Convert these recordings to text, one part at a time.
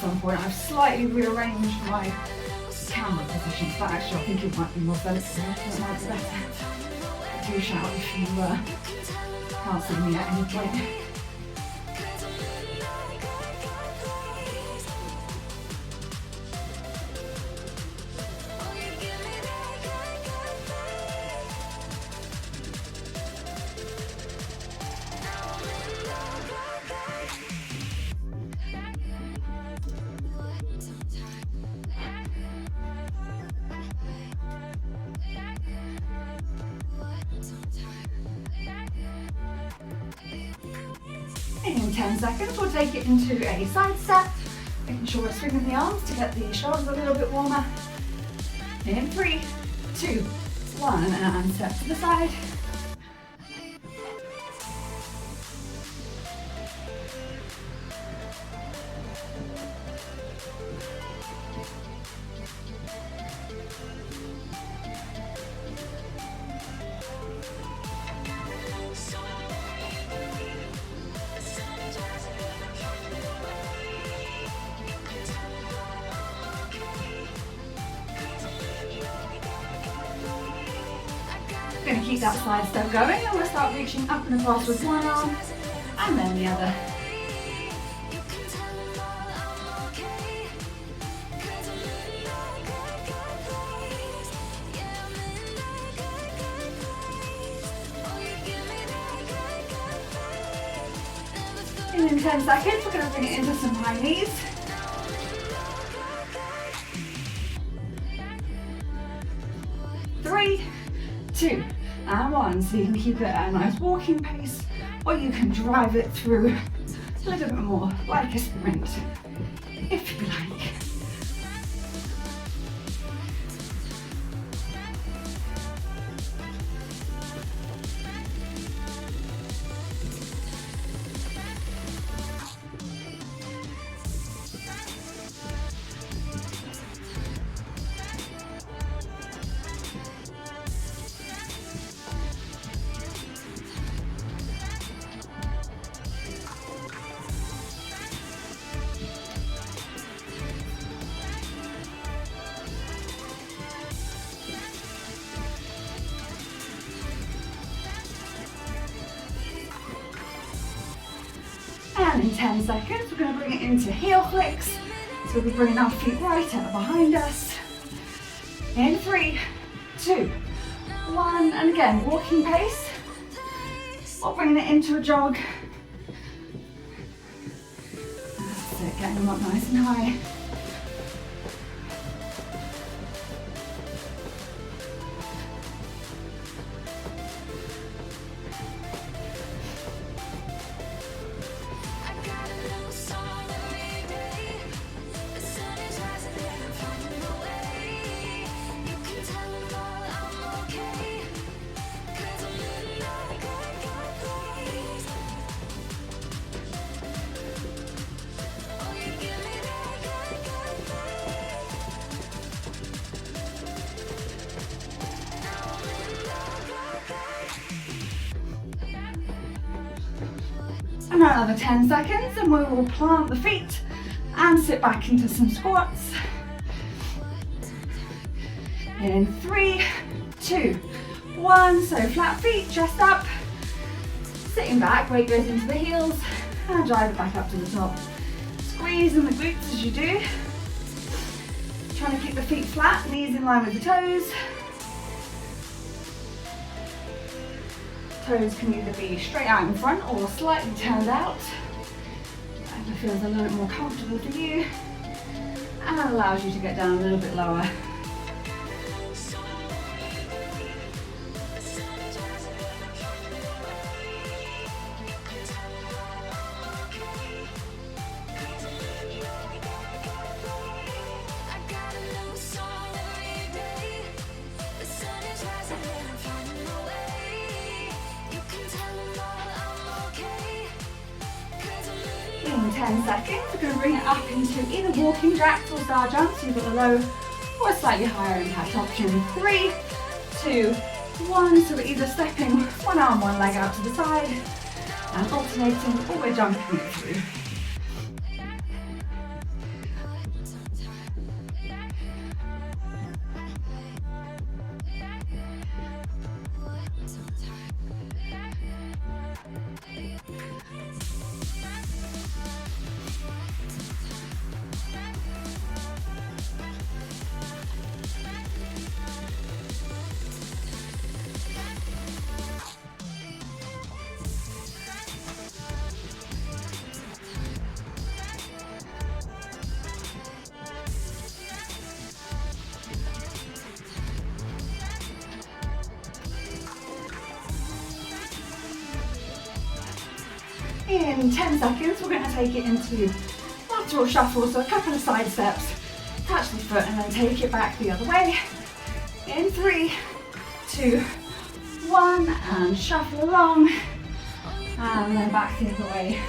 some point. I've slightly rearranged my camera position, but actually I think it might be more sensible. It might be better. Do shout if you can't see me at any point. In 10 seconds, we'll take it into a side step, making sure we're swinging the arms to get the shoulders a little bit warmer. In 3, 2, 1, and step to the side. Going to keep that side step going, and we'll start reaching up and across with one arm and then the other. And in 10 seconds, we're going to bring it into some high knees. 3, 2, and 1. So you can keep it at a nice walking pace, or you can drive it through a little bit more like a sprint, if you like. And in 10 seconds, we're going to bring it into heel flicks. So we'll be bringing our feet right out behind us. In 3, 2, 1, and again, walking pace. Or bringing it into a jog. That's it, getting them up nice and high. And another 10 seconds, and we will plant the feet and sit back into some squats. In 3, 2, 1, so flat feet, chest up, sitting back, weight goes into the heels, and drive it back up to the top. Squeezing the glutes as you do. Trying to keep the feet flat, knees in line with the toes. Toes can either be straight out in front or slightly turned out. Whatever feels a little bit more comfortable for you, and allows you to get down a little bit lower. In 10 seconds, we're going to bring it up into either walking jacks or star jumps. You've got a low or a slightly higher impact option. 3, 2, 1. So we're either stepping one arm, one leg out to the side and alternating, or we're jumping it through. In 10 seconds, we're going to take it into lateral shuffle, so a couple of side steps, touch the foot and then take it back the other way. In 3, 2, 1, and shuffle along, and then back the other way.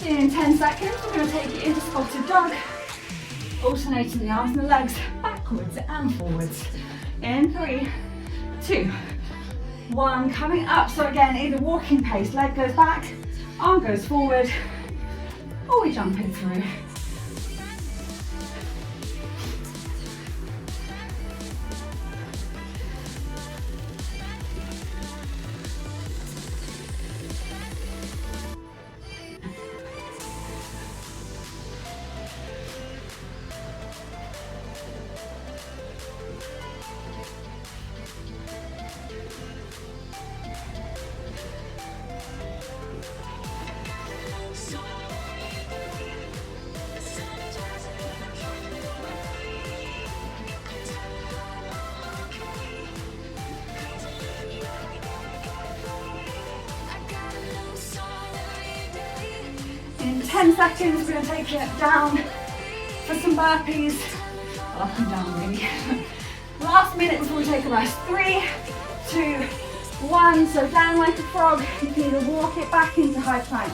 In 10 seconds, we're going to take it into spotted dog, alternating the arms and the legs backwards and forwards. In 3, 2, 1, coming up. So again, either walking pace, leg goes back, arm goes forward, or we jump it through. In 10 seconds, we're going to take it down for some burpees. Up and down, really. Last minute before we take a rest. 3, 2, 1. So down like a frog. You can either walk it back into high plank,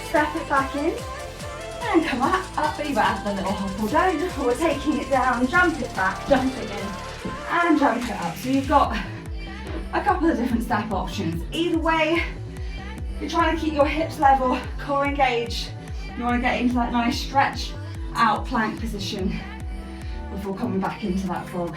step it back in, and come up. Either add the little hop or don't, or we're taking it down, jump it back, jump it in, and jump it up. So you've got a couple of different step options. Either way, you're trying to keep your hips level, core engaged. You want to get into that nice stretch out plank position before coming back into that frog.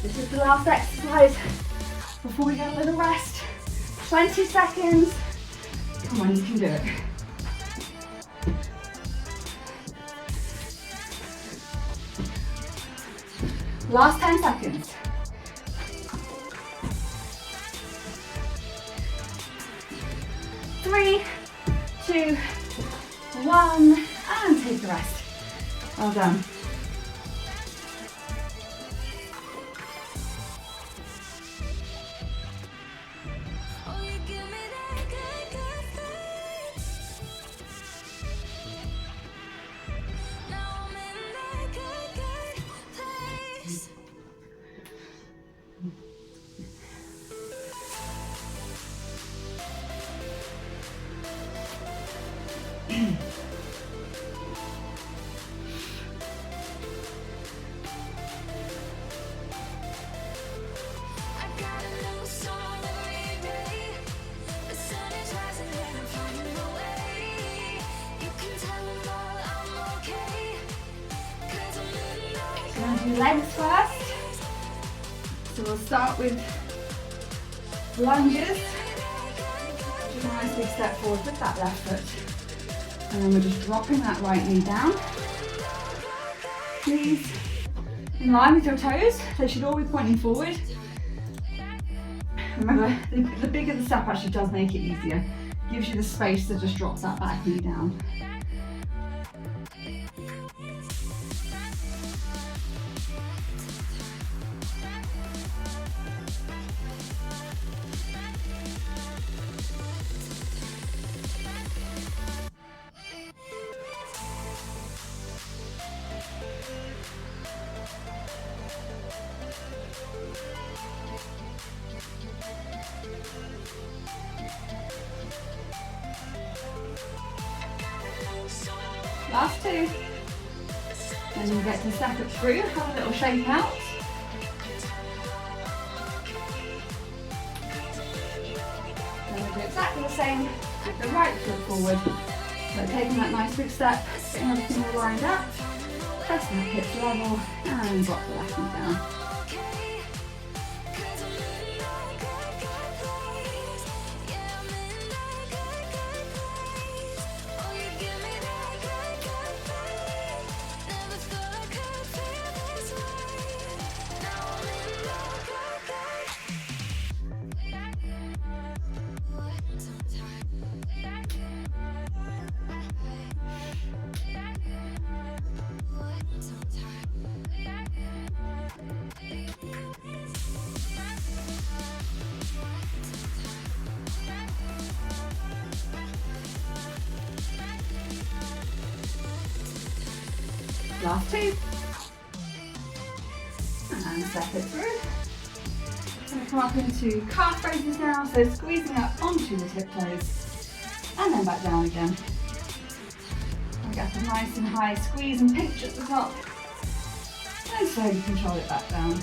This is the last exercise before we get a little rest. 20 seconds. Come on, you can do it. Last 10 seconds. 3, 2, 1, and take the rest. Well done. Legs first. So we'll start with lunges. Just a nice big step forward with that left foot. And then we're just dropping that right knee down. Knees in line with your toes. They should all be pointing forward. Remember, the bigger the step actually does make it easier. Gives you the space to just drop that back knee down. Last 2, Then you get to step it through, have a little shake out. Then we'll do exactly the same with the right foot forward. So taking that nice big step, getting everything all lined up, pressing that hip level, and drop the left knee down. Last two. And step it through. Going to come up into calf raises now, so squeezing up onto the tiptoes and then back down again. And get a nice and high squeeze and pinch at the top. And slowly control it back down.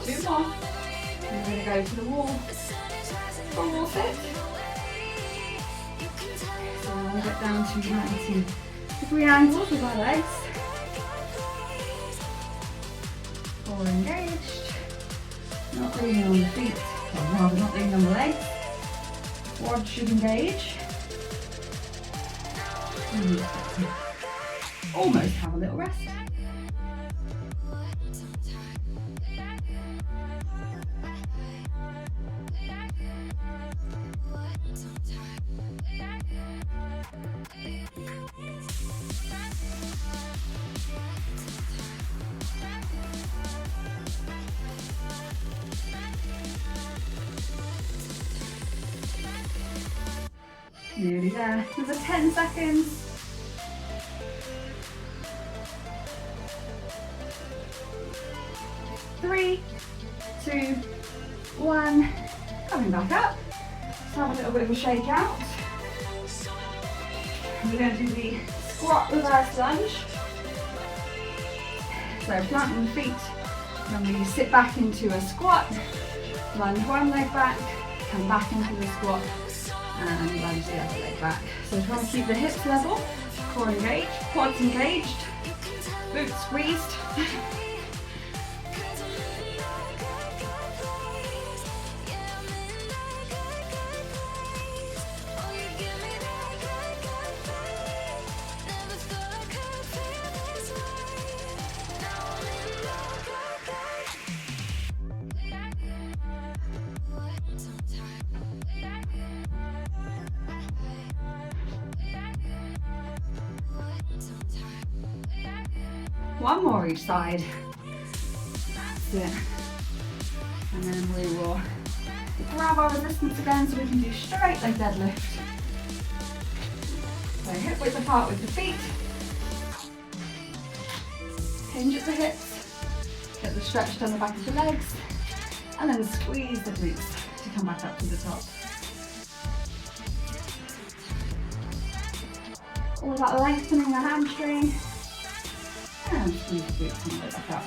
Two more. And we're going to go to the wall for a wall sit. So we'll get down to 90-degree angles with our legs. Core engaged. Not leaning on the feet, or rather not leaning on the legs. Quads should engage. And almost have a little rest. Nearly there. Another 10 seconds. Three, two, one. Coming back up. Let's have a little bit of a shake out. We're going to do the squat reverse lunge. So planting the feet. Then we sit back into a squat. Lunge one leg back. Come back into the squat. And lunge the other leg back. So try and keep the hips level, core engaged, quads engaged, glutes squeezed. One more each side. That's it. And then we will grab our resistance again so we can do straight leg deadlift. So hip width apart with the feet. Hinge at the hips. Get the stretch down the back of the legs. And then squeeze the glutes to come back up to the top. All about lengthening the hamstring. And squeeze the glutes all the way back up.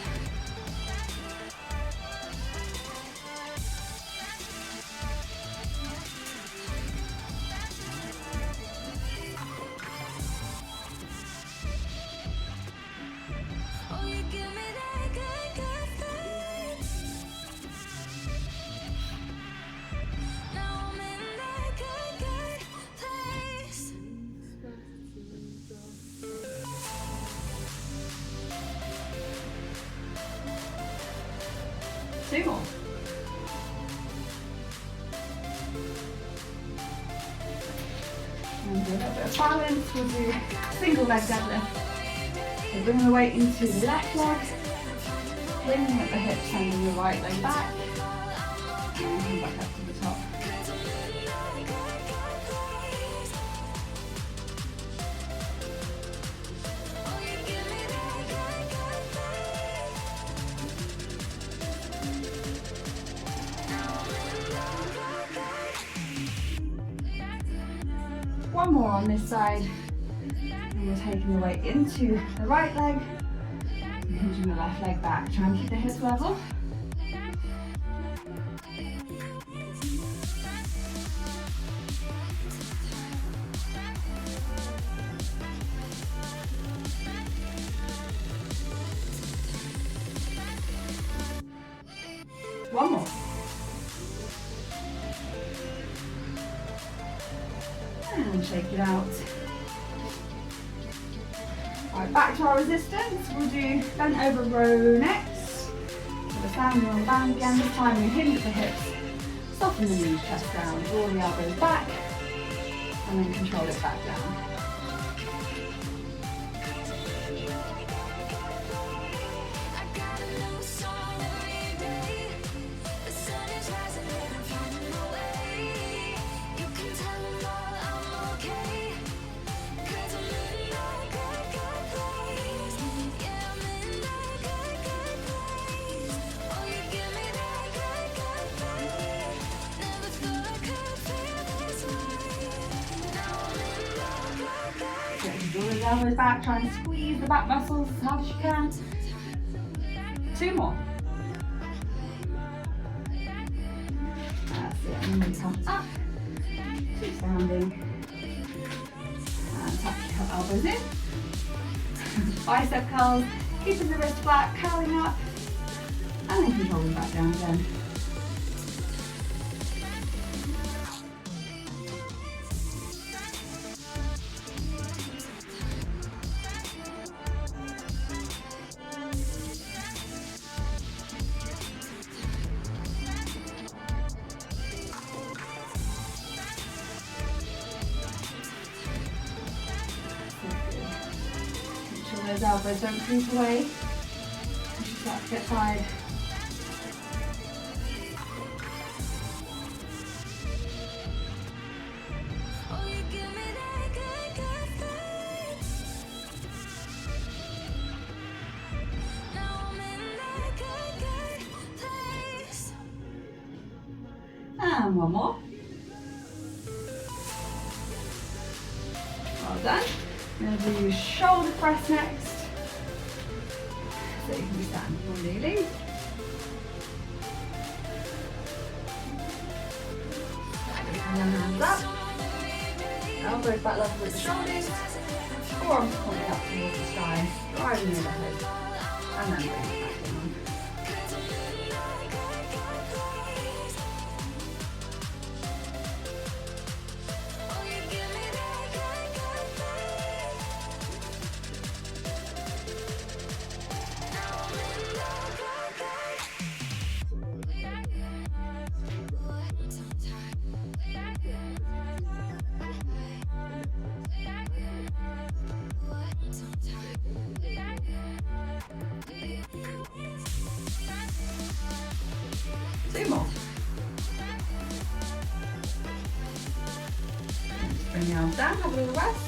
2 more. And do a little bit of balance. We'll do single leg deadlift. So bring the weight into the left leg, bringing up the hips, sending the right leg back, and come back up to the top. One more on this side, and we're taking the weight into the right leg, and hinging the left leg back. Try and keep the hips level. One more. And shake it out. Alright, back to our resistance. We'll do bent over row next. So we're standing on the band again. This time we hinge at the hips, soften the knees, chest down, draw the elbows back, and then control it back down. Draw the elbows back, try and squeeze the back muscles as hard as you can. 2 more. That's it, and then we come up to standing. And tuck your elbows in. Bicep curls, keeping the wrist flat, curling up, and then controlling back down again. Those elbows don't creep away. Just start to get tired. And one more. Well done. I'm going to do shoulder press next. So you can stand or kneeling. Hands up. Elbows back level with the shoulders. Forearms pointing up towards the sky, driving overhead. And then bring it back down. Two more. Bring the arms down, have a little rest.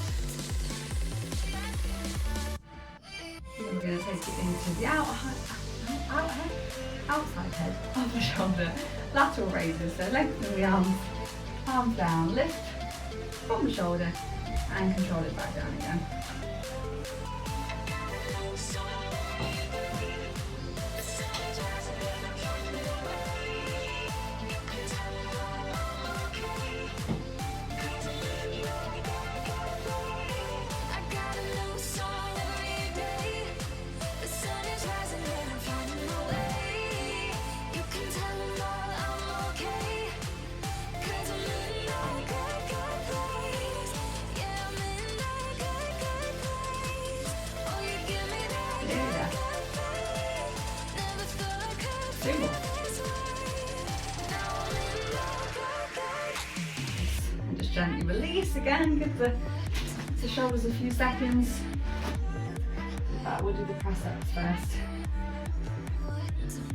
We're going to take it into the outside head of the shoulder. Lateral raises, so lengthen the arms, palms down, lift from the shoulder and control it back down again. gently release again, give the shoulders a few seconds. We'll do the press ups first.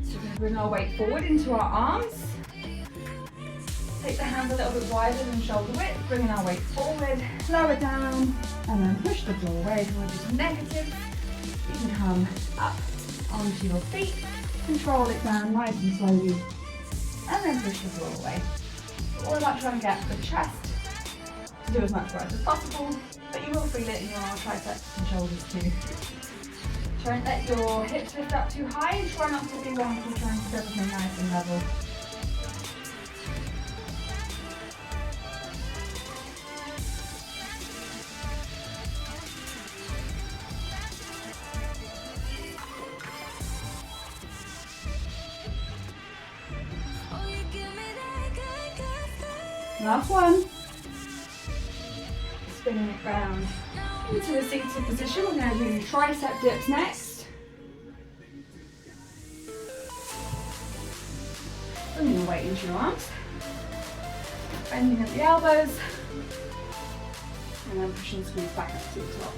So we're going to bring our weight forward into our arms. Take the hands a little bit wider than shoulder width, bringing our weight forward, lower down, and then push the floor away. If you want to do some negatives, you can come up onto your feet, control it down nice and slowly, and then push the floor away. We're all about trying to get the chest to do as much work as possible, but you will feel it in your triceps and shoulders too. Don't let your hips lift up too high, and try not to be one for trying to keep everything nice and level. Last one. Spinning it round into a seated position. We're going to do tricep dips next. Bringing your weight into your arms. Bending at the elbows. And then push and squeeze back up to the top.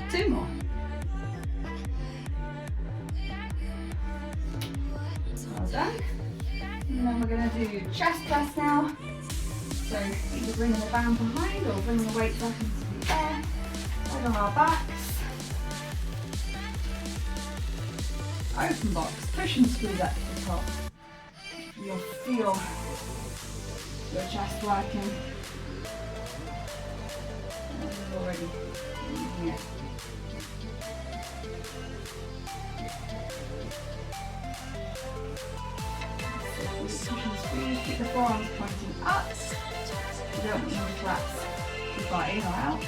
Two more. Well done. And then we're going to do chest press now. So either bringing the band behind or bringing the weight back into the air. Head on our backs. Open box. Push and squeeze up to the top. You'll feel your chest working. And we're already using it. Push and squeeze, keep the forearms pointing up. You don't want your flaps to fly in or out.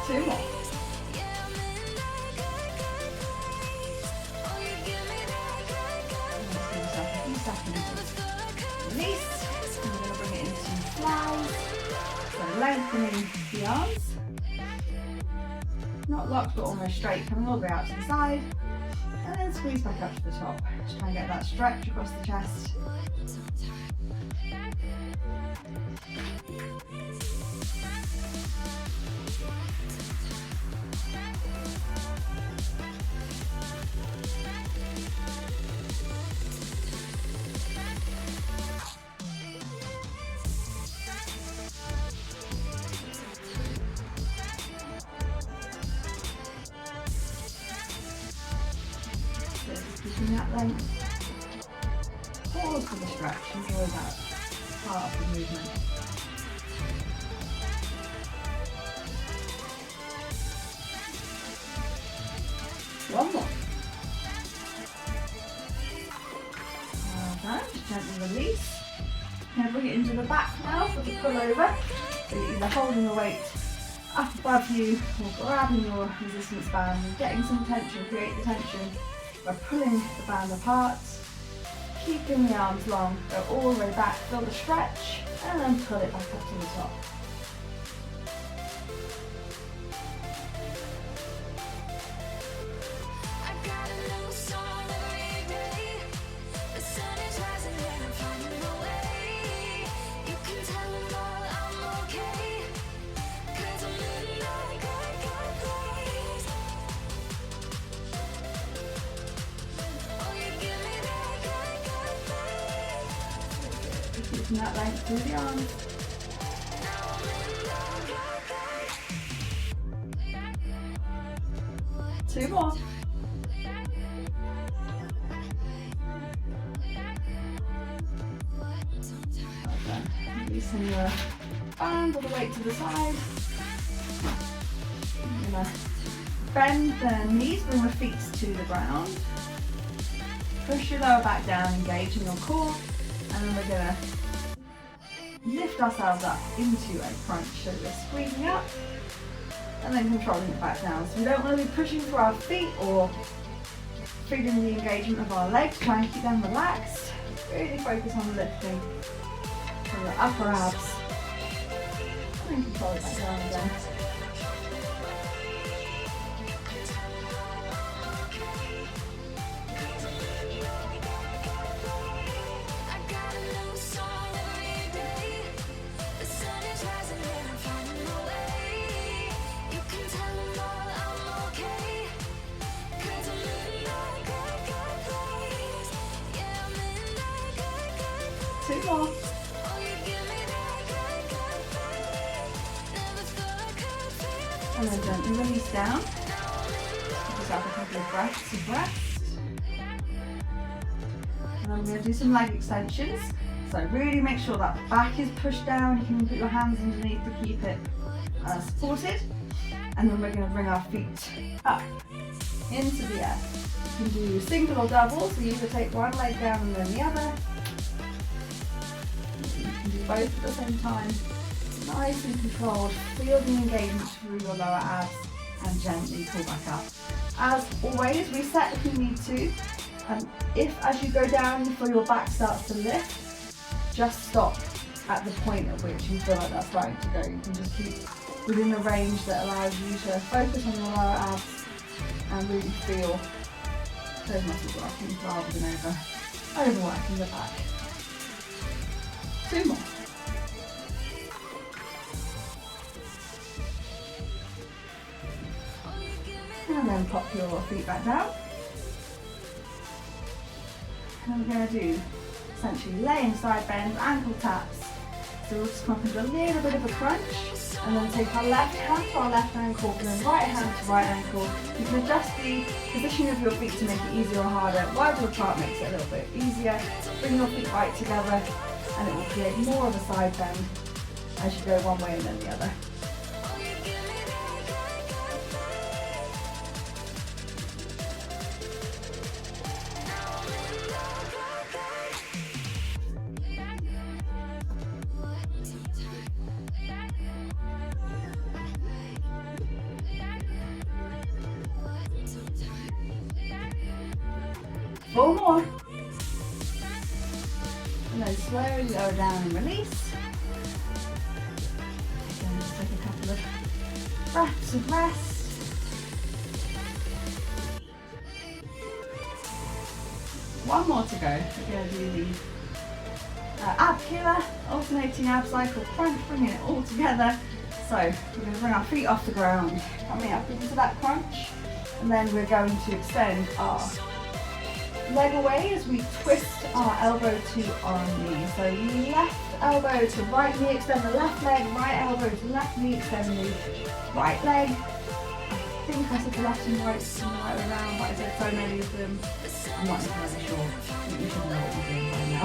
Two more. Release, and we're going to bring it into flies. So lengthening the arms. Not locked but almost straight, coming all the way out to the side. And then squeeze back up to the top. Just try and get that stretch across the chest. Keeping that length. Pause for the stretch, enjoy that part of the movement. One more. Well done, just gently release. Now bring it into the back now for the pull over. So you're either holding the weight up above you or grabbing your resistance band and getting some tension, create the tension by pulling the band apart, keeping the arms long, go all the way back, feel the stretch, and then pull it back up to the top. Keeping that length through the arms. Two more. releasing your band all the way to the side. I'm gonna bend the knees, bring the feet to the ground. Push your lower back down, engaging your core, and then we're gonna lift ourselves up into a crunch. So we're squeezing up and then controlling it back down. So we don't want to be pushing through our feet or feeling the engagement of our legs. Try and keep them relaxed. Really focus on lifting from the upper abs. And control it back down again. Two more. And then gently release down. Just have a couple of breaths of rest. And I'm going to do some leg extensions. So really make sure that the back is pushed down. You can put your hands underneath to keep it supported. And then we're going to bring our feet up into the air. You can do single or double, so you either take one leg down and then the other. You can do both at the same time. Nice and controlled. Feel the engagement through your lower abs and gently pull back up. As always, reset if you need to. And if as you go down, you feel your back starts to lift, just stop at the point at which you feel like that's starting to go. You can just keep within the range that allows you to focus on your lower abs and really feel those muscles working rather than overworking the back. Two more. And then pop your feet back down. And we're going to do essentially laying side bends, ankle taps. So we'll just come up into a little bit of a crunch and then take our left hand to our left ankle and then right hand to right ankle. You can adjust the position of your feet to make it easier or harder. Whatever your chart makes it a little bit easier. Bring your feet right together and it will create more of a side bend as you go one way and then the other. Four more. And then slowly lower down and release. Again, just take a couple of breaths of rest. One more to go. We're going to do the ab killer, alternating ab cycle crunch, bringing it all together. So we're going to bring our feet off the ground, coming up into that crunch, and then we're going to extend our leg away as we twist our elbow to our knee. So left elbow to right knee, extend the left leg, right elbow to left knee, extend the right leg. I think I said the left and right and the right way around, but I said so many of them, I'm not entirely sure. I think you should know what you're doing by now.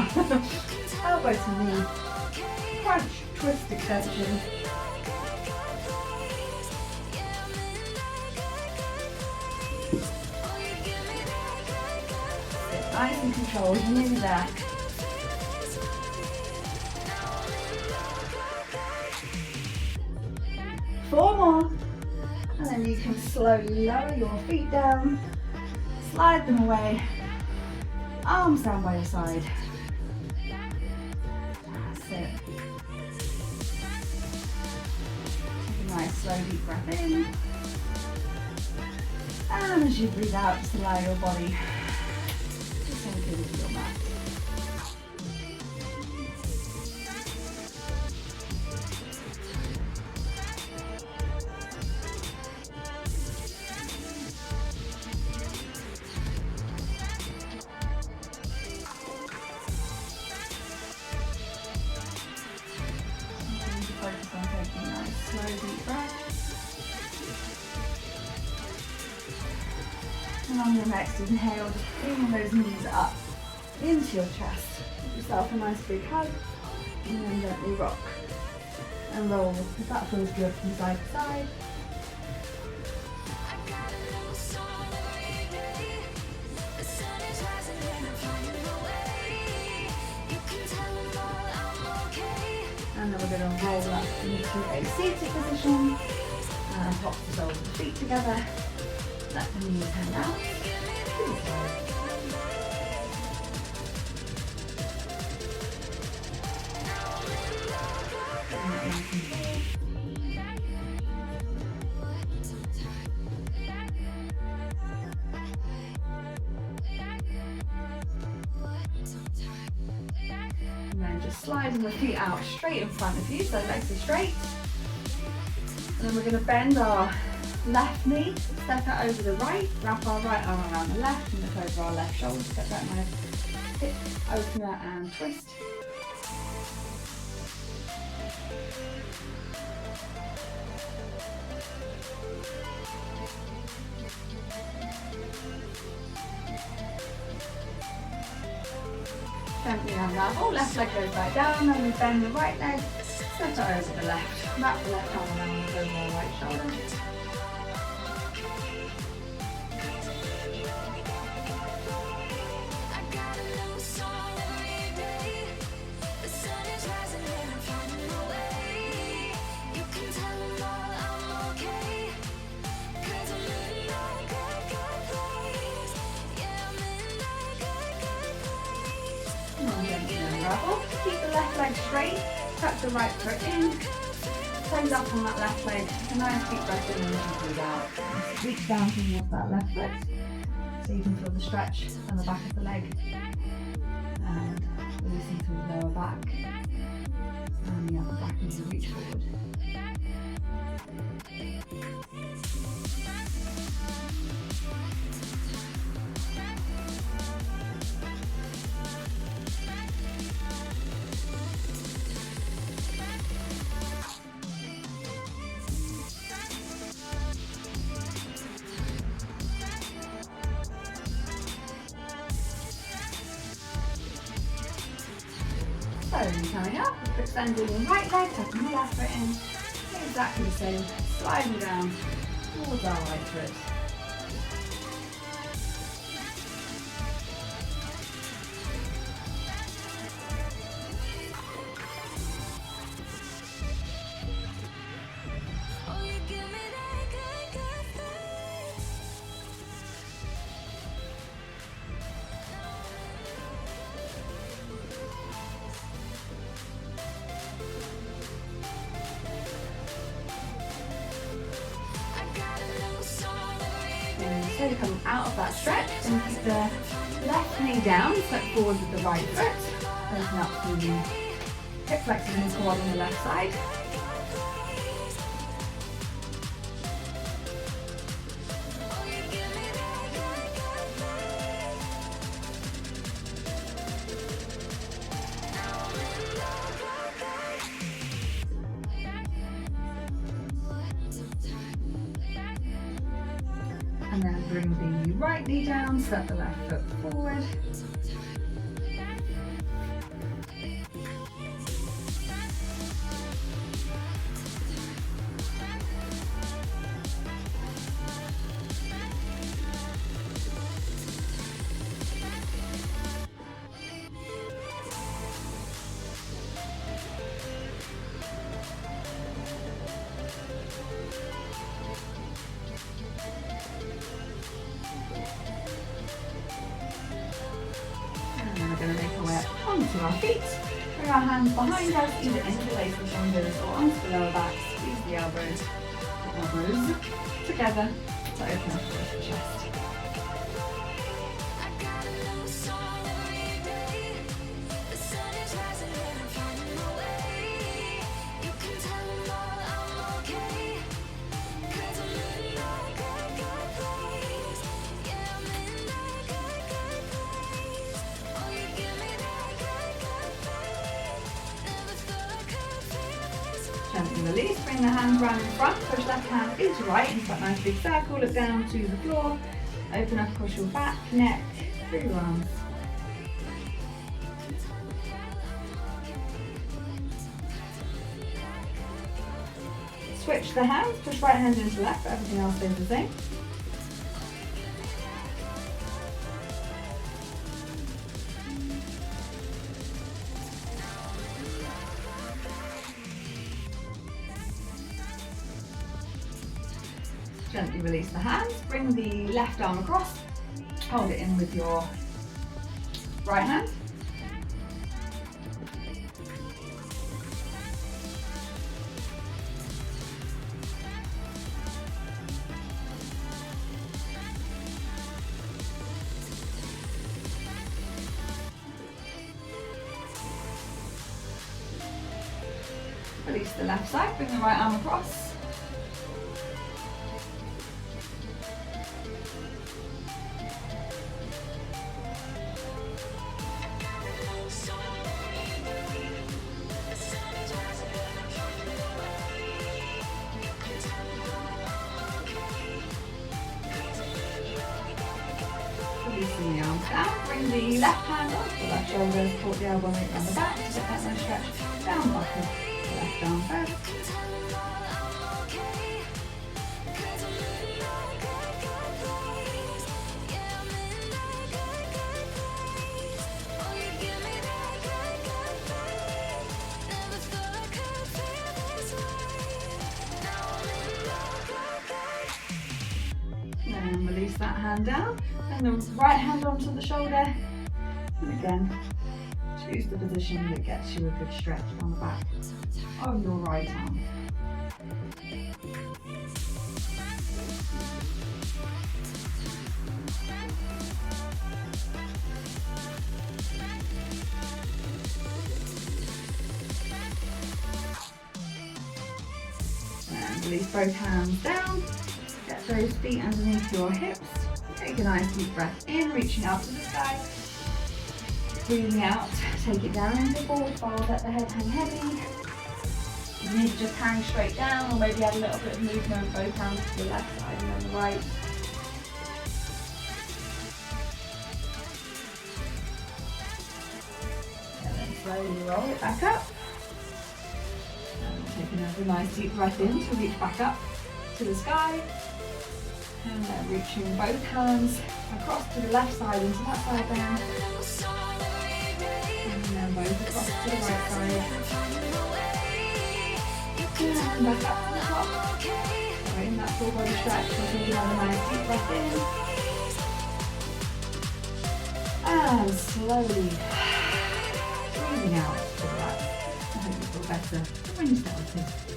Elbow to knee, crunch, twist, extension. Nice and controlled, you're nearly there. Four more. And then you can slowly lower your feet down, slide them away, arms down by your side. That's it. Take a nice slow deep breath in. And as you breathe out, just allow your body into your mat. Focus on taking nice slow deep breaths. And on your next inhale, just bringing those knees up into your chest. Give yourself a nice big hug. And then gently rock and roll if that feels good from side to side. And then we're going to roll up into a seated position and pop the soles of the feet together. Let the knees hang out. And then just sliding the feet out straight in front of you, so legs are straight. And then we're going to bend our left knee, step it over the right, wrap our right arm around the left and look over our left shoulder, step that nice hip opener and twist. Gently unravel, left leg goes back down, and we bend the right leg, step it over the left, wrap the left arm around the over our right shoulder. Unravel. Keep the left leg straight, tuck the right foot in, toes up on that left leg, a nice deep breath in and then breathe out. Reach down towards that left foot so you can feel the stretch on the back of the leg and releasing through the lower back and the upper back as you reach forward. Slowly coming up, extending the right leg, tucking the left foot in, exactly the same, sliding down towards our right foot. So come out of that stretch and keep the left knee down, step forward with the right foot, open up through the hip flexors and quad on the left side. And then bring the right knee down, step the left foot forward. And we're going to make our way up onto our feet. Bring our hands behind us, either interlace the shoulders or onto the lower back. Squeeze the elbows together to open up the chest. Gently release, bring the hands round in front, push left hand into right into that nice big circle, look down to the floor, open up across your back, neck, through your arms. switch the hands, push right hand into left, but everything else stays the same. Gently release the hands, bring the left arm across, hold it in with your right hand. Release the left side, bring the right arm across. Releasing the arms down, bring the left hand up, the left shoulder, support the elbow weight around the back, get that nice stretch down back up, the left arm first. And release that hand down, and the right hand onto the shoulder, and again, choose the position that gets you a good stretch on the back of your right arm. And release both hands down. Get those feet underneath your hips. Take a nice deep breath in, reaching up to the sky. Breathing out, take it down into forward fold, let the head hang heavy. You need to just hang straight down, or maybe add a little bit of movement with both hands to the left side and then the right. And then slowly roll it back up. And take another nice deep breath in to reach back up to the sky. And then reaching both hands across to the left side into that side bend. And then both across to the right side. And back up to the top. So in that full body stretch, we'll take another nice deep breath in. And slowly breathing out to relax. I hope you feel better when you start to.